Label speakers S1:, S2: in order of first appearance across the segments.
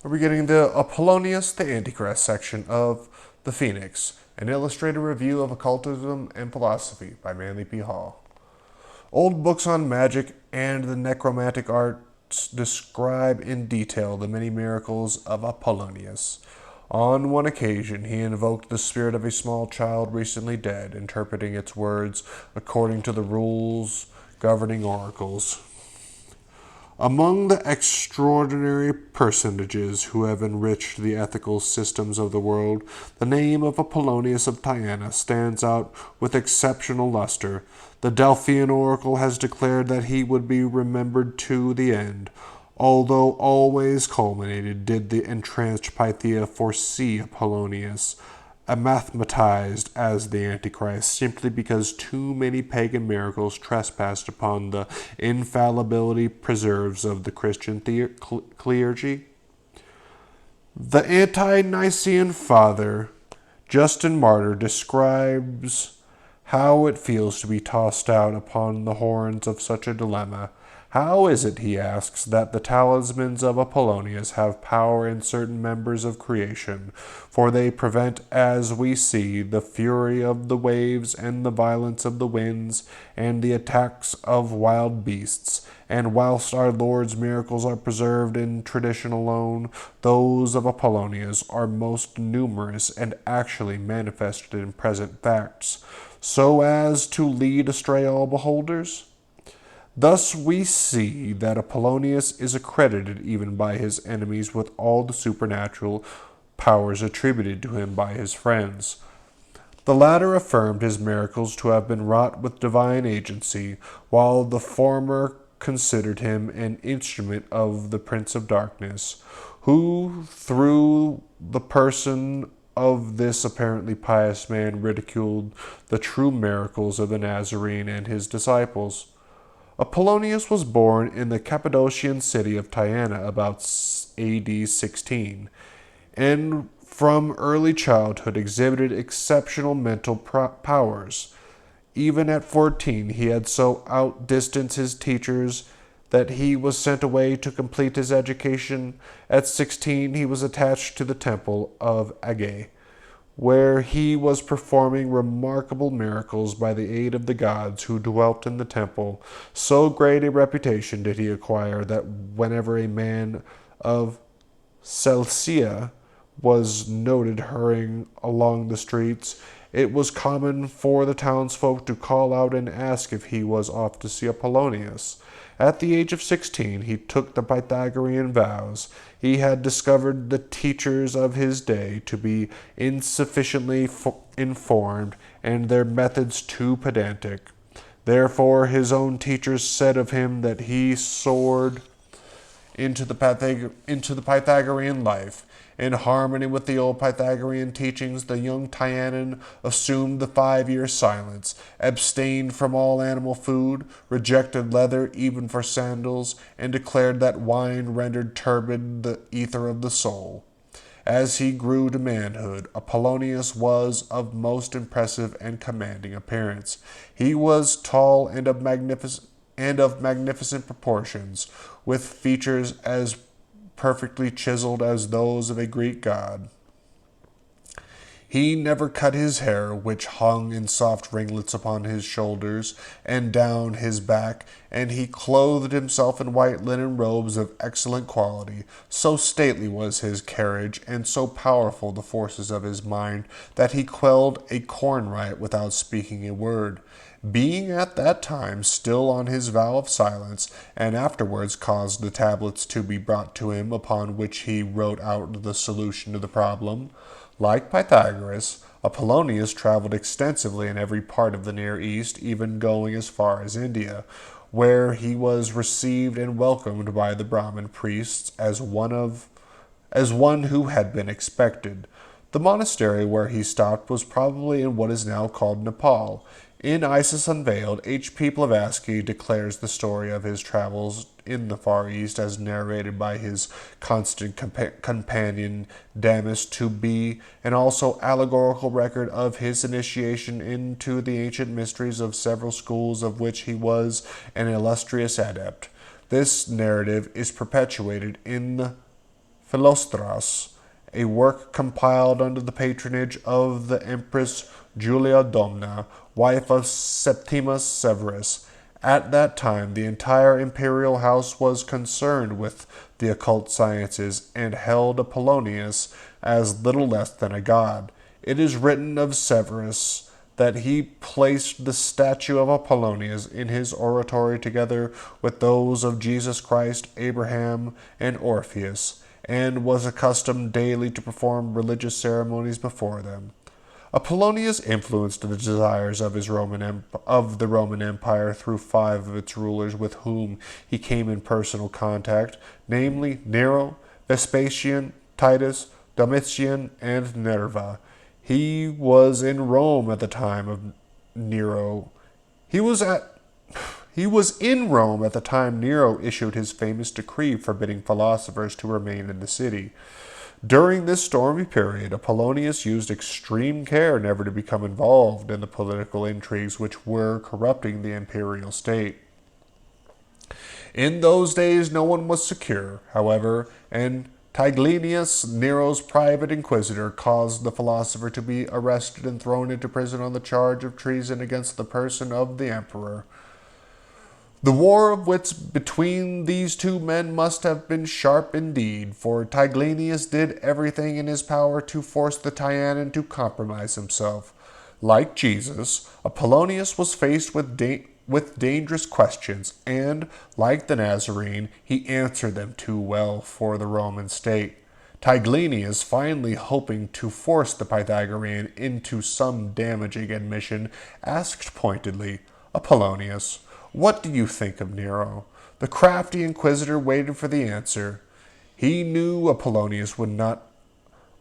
S1: We're beginning the Appellonius The Antichrist section of The Phoenix, an illustrated review of occultism and philosophy by Manly P. Hall. Old books on magic and the necromantic arts describe in detail the many miracles of Appellonius. On one occasion, he invoked the spirit of a small child recently dead, interpreting its words according to the rules governing oracles. Among the extraordinary personages who have enriched the ethical systems of the world, the name of Appellonius of Tyana stands out with exceptional luster. The Delphian oracle has declared that he would be remembered to the end. Although always culminated, did the entranced Pythia foresee Appellonius anathematized as the Antichrist simply because too many pagan miracles trespassed upon the infallibility preserves of the Christian clergy? The ante-Nicene father, Justin Martyr, describes how it feels to be tossed out upon the horns of such a dilemma. How is it, he asks, that the talismans of Appellonius have power in certain members of creation? For they prevent, as we see, the fury of the waves and the violence of the winds and the attacks of wild beasts. And whilst our Lord's miracles are preserved in tradition alone, those of Appellonius are most numerous and actually manifested in present facts, so as to lead astray all beholders. Thus we see that Appellonius is accredited even by his enemies with all the supernatural powers attributed to him by his friends. The latter affirmed his miracles to have been wrought with divine agency, while the former considered him an instrument of the Prince of Darkness, who, through the person of this apparently pious man, ridiculed the true miracles of the Nazarene and his disciples. Appellonius was born in the Cappadocian city of Tyana about AD 16, and from early childhood exhibited exceptional mental powers. Even at 14, he had so outdistanced his teachers that he was sent away to complete his education. At 16, he was attached to the temple of Agay, where he was performing remarkable miracles by the aid of the gods who dwelt in the temple. So great a reputation did he acquire that whenever a man of Seleucia was noted hurrying along the streets, it was common for the townsfolk to call out and ask if he was off to see Appellonius. At the age of 16, he took the Pythagorean vows. He had discovered the teachers of his day to be insufficiently informed and their methods too pedantic. Therefore, his own teachers said of him that he soared into the Pythagorean life. In harmony with the old Pythagorean teachings, the young Tyanan assumed the 5-year silence, abstained from all animal food, rejected leather even for sandals, and declared that wine rendered turbid the ether of the soul. As he grew to manhood, Appellonius was of most impressive and commanding appearance. He was tall and of magnificent proportions, with features as perfectly chiseled as those of a Greek god. He never cut his hair, which hung in soft ringlets upon his shoulders and down his back, and he clothed himself in white linen robes of excellent quality. So stately was his carriage, and so powerful the forces of his mind, that he quelled a corn riot without speaking a word, being at that time still on his vow of silence, and afterwards caused the tablets to be brought to him, upon which he wrote out the solution to the problem. Like Pythagoras, Appellonius traveled extensively in every part of the Near East, even going as far as India, where he was received and welcomed by the Brahmin priests as one who had been expected. The monastery where he stopped was probably in what is now called Nepal. In Isis Unveiled, H. P. Blavatsky declares the story of his travels in the Far East as narrated by his constant companion Damis to be an also allegorical record of his initiation into the ancient mysteries of several schools of which he was an illustrious adept. This narrative is perpetuated in the Philostras, a work compiled under the patronage of the Empress Julia Domna, wife of Septimus Severus. At that time, the entire imperial house was concerned with the occult sciences and held Apollonius as little less than a god. It is written of Severus that he placed the statue of Apollonius in his oratory together with those of Jesus Christ, Abraham, and Orpheus, and was accustomed daily to perform religious ceremonies before them. Apollonius influenced the desires of the Roman Empire through 5 of its rulers with whom he came in personal contact, namely Nero, Vespasian, Titus, Domitian, and Nerva. He was in Rome at the time of Nero. He was in Rome at the time Nero issued his famous decree forbidding philosophers to remain in the city. During this stormy period, Apollonius used extreme care never to become involved in the political intrigues which were corrupting the imperial state. In those days no one was secure, however, and Tigellinus, Nero's private inquisitor, caused the philosopher to be arrested and thrown into prison on the charge of treason against the person of the emperor. The war of wits between these two men must have been sharp indeed, for Tigellinus did everything in his power to force the Tyanan to compromise himself. Like Jesus, Apollonius was faced with dangerous questions, and, like the Nazarene, he answered them too well for the Roman state. Tigellinus, finally hoping to force the Pythagorean into some damaging admission, asked pointedly, "Apollonius, what do you think of Nero?" The crafty inquisitor waited for the answer. He knew Apollonius would not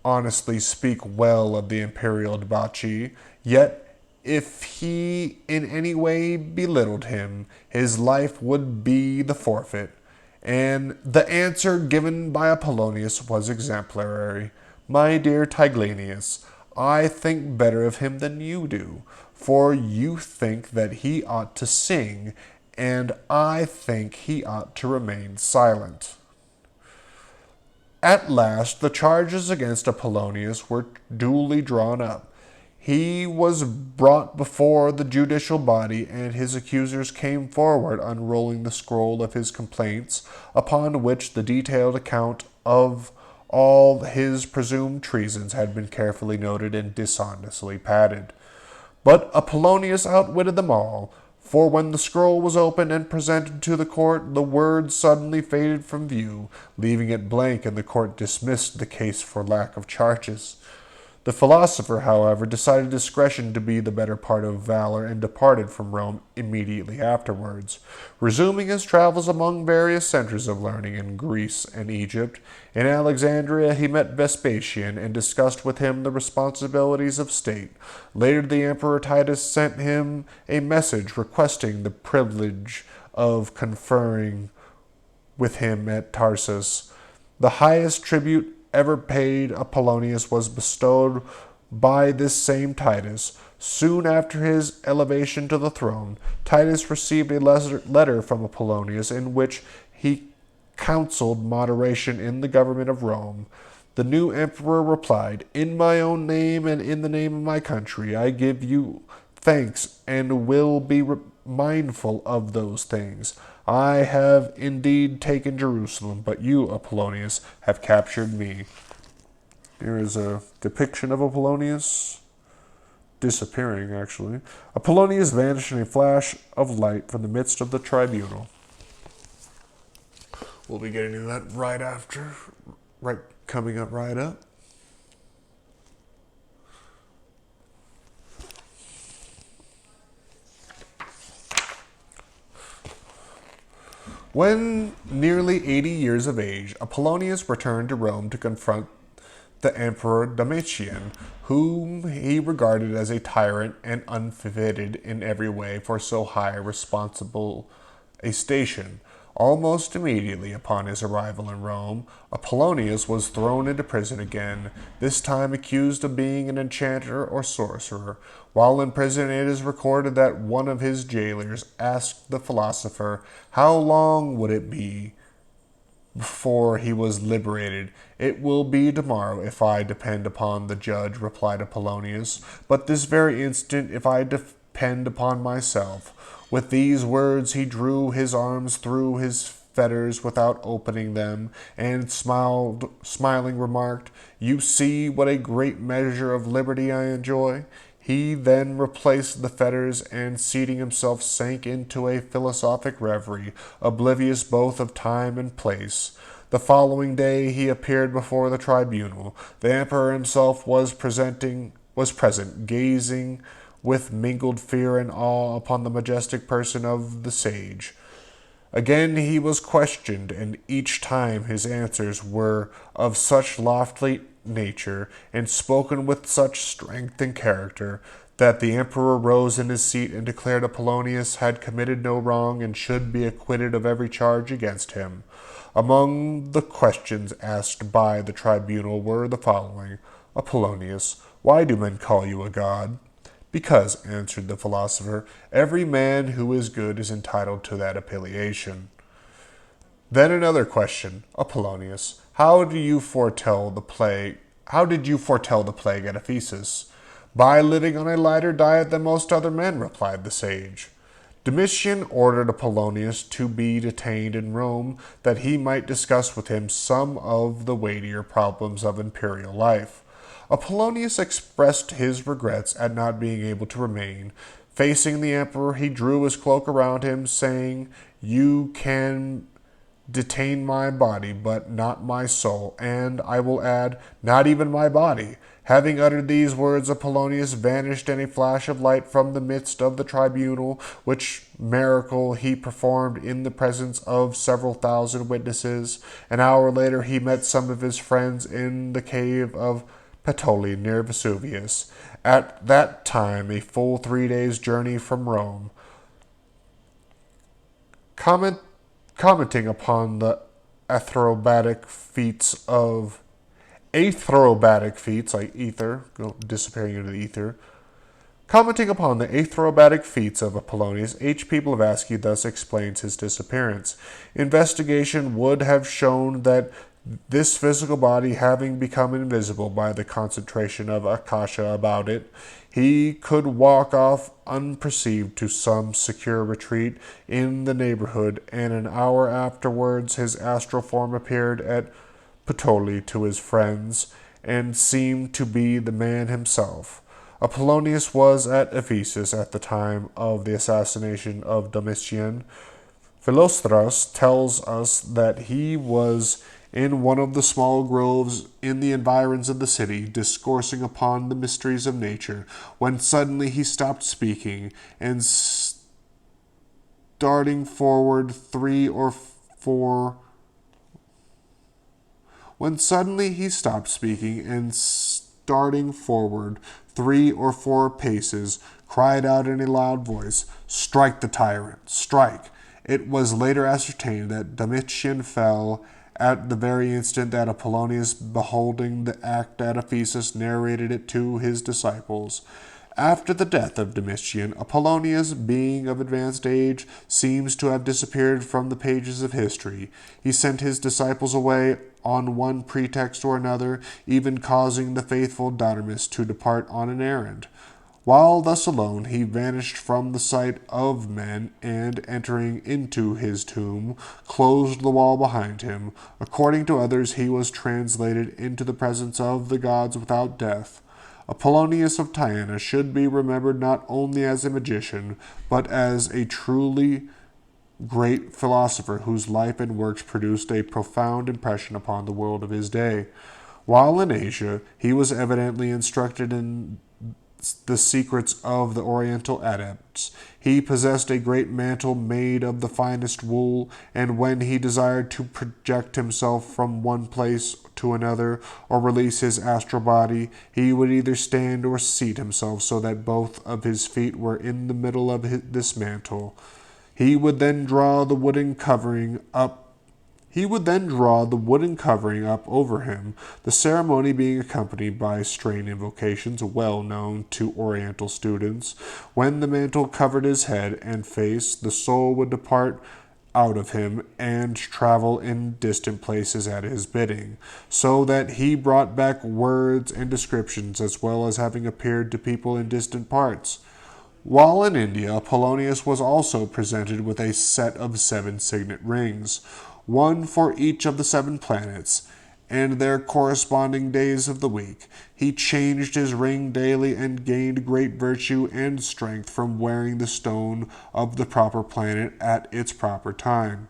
S1: honestly speak well of the imperial debauchee, yet if he in any way belittled him, his life would be the forfeit. And the answer given by Apollonius was exemplary. "My dear Tigellinus, I think better of him than you do, for you think that he ought to sing, and I think he ought to remain silent." At last the charges against Apollonius were duly drawn up. He was brought before the judicial body, and his accusers came forward unrolling the scroll of his complaints, upon which the detailed account of all his presumed treasons had been carefully noted and dishonestly padded. But Apollonius outwitted them all, for when the scroll was opened and presented to the court, the words suddenly faded from view, leaving it blank, and the court dismissed the case for lack of charges. The philosopher, however, decided discretion to be the better part of valor, and departed from Rome immediately afterwards, resuming his travels among various centers of learning in Greece and Egypt. In Alexandria he met Vespasian, and discussed with him the responsibilities of state. Later the Emperor Titus sent him a message requesting the privilege of conferring with him at Tarsus. The highest tribute ever paid Apollonius was bestowed by this same Titus. Soon after his elevation to the throne, Titus received a letter from Apollonius in which he counseled moderation in the government of Rome. The new emperor replied, "In my own name and in the name of my country, I give you thanks and will be mindful of those things. I have indeed taken Jerusalem, but you, Apollonius, have captured me." Here is a depiction of Apollonius disappearing, actually. Apollonius vanished in a flash of light from the midst of the tribunal. We'll be getting to that right after, coming up right up. When nearly 80 years of age, Apollonius returned to Rome to confront the Emperor Domitian, whom he regarded as a tyrant and unfitted in every way for so high responsible a station. Almost immediately upon his arrival in Rome, Apollonius was thrown into prison again, this time accused of being an enchanter or sorcerer. While in prison, it is recorded that one of his jailers asked the philosopher, "How long would it be before he was liberated. It will be tomorrow, if I depend upon the judge, replied Appellonius, but this very instant, if I depend upon myself. With these words he drew his arms through his fetters without opening them, and smiling remarked, "You see what a great measure of liberty I enjoy." He then replaced the fetters and, seating himself, sank into a philosophic reverie, oblivious both of time and place. The following day he appeared before the tribunal. The emperor himself was present, gazing with mingled fear and awe upon the majestic person of the sage. Again he was questioned, and each time his answers were of such lofty nature, and spoken with such strength and character, that the emperor rose in his seat and declared Appellonius had committed no wrong and should be acquitted of every charge against him. Among the questions asked by the tribunal were the following: Appellonius, why do men call you a god? Because, answered the philosopher, every man who is good is entitled to that appellation. Then another question: Appellonius, how did you foretell the plague at Ephesus? By living on a lighter diet than most other men, replied the sage. Domitian ordered Appellonius to be detained in Rome, that he might discuss with him some of the weightier problems of imperial life. Appellonius expressed his regrets at not being able to remain. Facing the emperor, he drew his cloak around him, saying, "You can detain my body, but not my soul, and, I will add, not even my body." Having uttered these words, Appellonius vanished in a flash of light from the midst of the tribunal, which miracle he performed in the presence of several thousand witnesses. An hour later he met some of his friends in the cave of Puteoli near Vesuvius, at that time a full 3 days' journey from Rome. Commenting upon the acrobatic feats, like ether, disappearing into the ether. Commenting upon the acrobatic feats of Appellonius, H. P. Blavatsky thus explains his disappearance. Investigation would have shown that this physical body, having become invisible by the concentration of akasha about it, he could walk off unperceived to some secure retreat in the neighborhood, and an hour afterwards his astral form appeared at Puteoli to his friends, and seemed to be the man himself. Appellonius was at Ephesus at the time of the assassination of Domitian. Philostratus tells us that he was in one of the small groves in the environs of the city, discoursing upon the mysteries of nature, when suddenly he stopped speaking, and starting forward three or four paces, cried out in a loud voice, "Strike the tyrant! Strike!" It was later ascertained that Domitian fell at the very instant that Appellonius, beholding the act at Ephesus, narrated it to his disciples. After the death of Domitian, Appellonius, being of advanced age, seems to have disappeared from the pages of history. He sent his disciples away on one pretext or another, even causing the faithful Didymus to depart on an errand. While thus alone, he vanished from the sight of men, and, entering into his tomb, closed the wall behind him. According to others, he was translated into the presence of the gods without death. Appellonius of Tyana should be remembered not only as a magician, but as a truly great philosopher whose life and works produced a profound impression upon the world of his day. While in Asia, he was evidently instructed in the secrets of the Oriental adepts. He possessed a great mantle made of the finest wool, and when he desired to project himself from one place to another, or release his astral body, he would either stand or seat himself so that both of his feet were in the middle of this mantle. He would then draw the wooden covering up over him, the ceremony being accompanied by strange invocations well known to Oriental students. When the mantle covered his head and face, the soul would depart out of him and travel in distant places at his bidding, so that he brought back words and descriptions as well as having appeared to people in distant parts. While in India, Appellonius was also presented with a set of 7 signet rings, one for each of the 7 planets, and their corresponding days of the week. He changed his ring daily and gained great virtue and strength from wearing the stone of the proper planet at its proper time.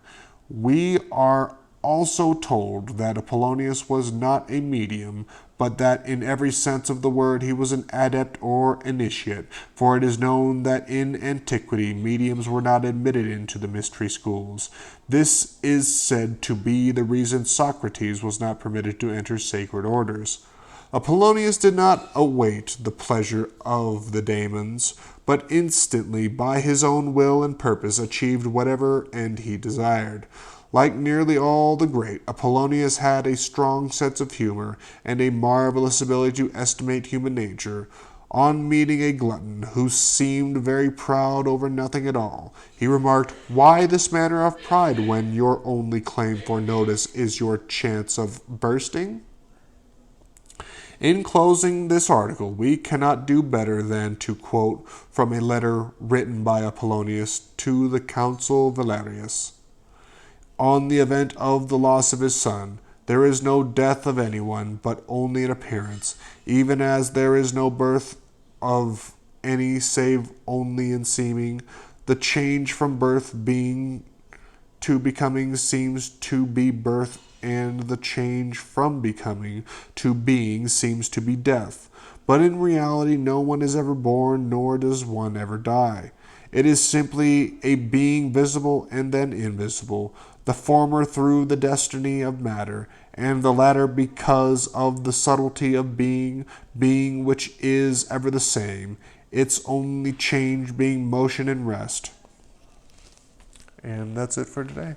S1: We are also told that Appellonius was not a medium, but that in every sense of the word he was an adept or initiate, for it is known that in antiquity mediums were not admitted into the mystery schools. This is said to be the reason Socrates was not permitted to enter sacred orders. Appellonius did not await the pleasure of the daemons, but instantly, by his own will and purpose, achieved whatever end he desired. Like nearly all the great, Appellonius had a strong sense of humor and a marvelous ability to estimate human nature. On meeting a glutton who seemed very proud over nothing at all, he remarked, "Why this manner of pride when your only claim for notice is your chance of bursting?" In closing this article, we cannot do better than to quote from a letter written by Appellonius to the consul Valerius. On the event of the loss of his son, there is no death of anyone, but only an appearance, even as there is no birth of any save only in seeming. The change from birth being to becoming seems to be birth, and the change from becoming to being seems to be death. But in reality, no one is ever born, nor does one ever die. It is simply a being visible and then invisible, the former through the destiny of matter, and the latter because of the subtlety of being which is ever the same, its only change being motion and rest. And that's it for today.